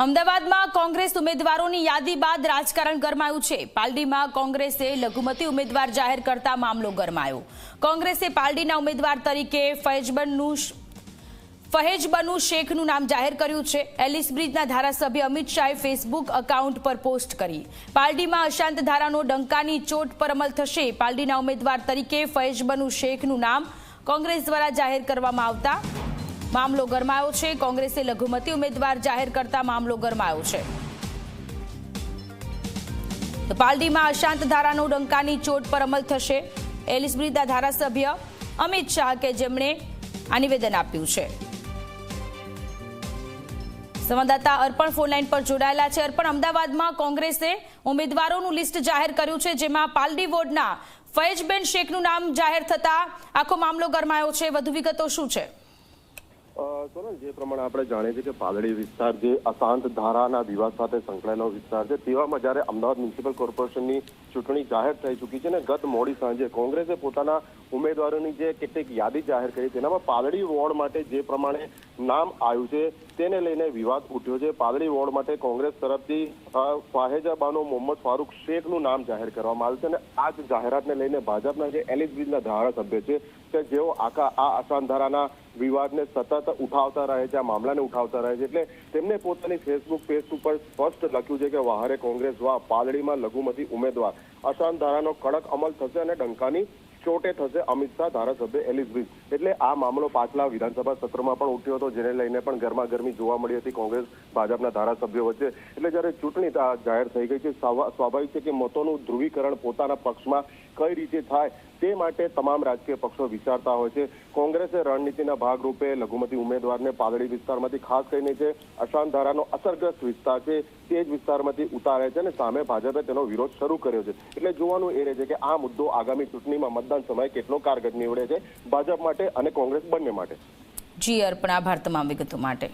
અમદાવાદમાં કોંગ્રેસ ઉમેદવારોની યાદી બાદ રાજકારણ ગરમાયું છે। પાલડીમાં કોંગ્રેસે લઘુમતી ઉમેદવાર જાહેર કરતા મામલો ગરમાયો। કોંગ્રેસે પાલડીના ઉમેદવાર તરીકે ફહેજ બનુ શેખનું નામ જાહેર કર્યું છે। એલિસ બ્રિજના ધારાસભ્ય અમિત શાહે ફેસબુક એકાઉન્ટ પર પોસ્ટ કરી। પાલડીમાં અશાંત ધારાનો ડંકાની ચોટ પર અમલ થશે। પાલડીના ઉમેદવાર તરીકે ફહેજ બનુ શેખનું નામ કોંગ્રેસ દ્વારા જાહેર કરવામાં આવતા મામલો ગરમાયો છે। કોંગ્રેસે લઘુમતી ઉમેદવાર જાહેર કરતા મામલો ગરમાયો છે। તો પાલડીમાં અશાંત ધારાનો ડંકાની ચોટ પર અમલ થશે। એલિસ બ્રિજના ધારાસભ્ય અમિત શાહ કે જેમણે આ નિવેદન આપ્યું છે। સંવાદદાતા અર્પણ ફોનલાઈન પર જોડાયેલા છે। અર્પણ, અમદાવાદમાં કોંગ્રેસે ઉમેદવારોનું લિસ્ટ જાહેર કર્યું છે, જેમાં પાલડી વોર્ડના ફહેજ શેખનું નામ જાહેર થતા આખો મામલો ગરમાયો છે। વધુ વિગતો શું છે? સોનલ, જે પ્રમાણે આપણે જાણીએ છીએ કે પાલડી વિસ્તાર જે અશાંત ધારાના વિવાદ સાથે સંકળાયેલો વિસ્તાર છે, તેવામાં જ્યારે અમદાવાદ મ્યુનિસિપલ કોર્પોરેશનની ચૂંટણી જાહેર થઈ ચૂકી છે ને ગત મોડી સાંજે કોંગ્રેસે પોતાના ઉમેદવારોની જે કેટલીક યાદી જાહેર કરી, તેનામાં પાલડી વોર્ડ માટે જે પ્રમાણે નામ આવ્યું છે તેને લઈને વિવાદ ઉઠ્યો છે। પાલડી વોર્ડ માટે કોંગ્રેસ તરફથી ફહેજ-બનુ મોહમ્મદ ફારૂક શેખનું નામ જાહેર કરવામાં આવ્યું છે અને આ જ જાહેરાતને લઈને ભાજપના જે એલિસ બ્રિજના ધારાસભ્ય છે કે જેઓ આ અશાંત ધારાના વિવાદને સતત ઉઠાવતા રહે છે, આ મામલાને ઉઠાવતા રહે છે, એટલે તેમને પોતાની ફેસબુક પેજ ઉપર સ્પષ્ટ લખ્યું છે કે વાહરે કોંગ્રેસ વાહ, પાલડીમાં લઘુમતી ઉમેદવાર, અશાંત ધારાનો કડક અમલ થશે અને ડંકાની ચોટે થશે અમિત શાહ, ધારાસભ્ય એલિસ બ્રિજ। એટલે આ મામલો પાછલા વિધાનસભા સત્રમાં પણ ઉઠ્યો હતો, જેને લઈને પણ ગરમાગરમી જોવા મળી હતી કોંગ્રેસ ભાજપના ધારાસભ્યો વચ્ચે। એટલે જ્યારે ચૂંટણી જાહેર થઈ ગઈ છે, સ્વાભાવિક છે કે મતોનું ધ્રુવીકરણ પોતાના પક્ષમાં કઈ રીતે થાય તે માટે તમામ રાજકીય પક્ષો વિચારતા હોય છે। કોંગ્રેસે રણનીતિના ભાગરૂપે લઘુમતી ઉમેદવારને પાલડી વિસ્તારમાંથી ખાસ કરીને જે અશાંત ધારાનો અસરગ્રસ્ત વિસ્તાર છે તે જ વિસ્તારમાંથી ઉતારે છે અને સામે ભાજપે તેનો વિરોધ શરૂ કર્યો છે। એટલે જોવાનું એ રહે છે કે આ મુદ્દો આગામી ચૂંટણીમાં મતદાન સમયે કેટલો કારગર નીવડે છે ભાજપ માટે અને કોંગ્રેસ બંને માટે। જી અર્પણ, આભાર તમામ વિગતો માટે।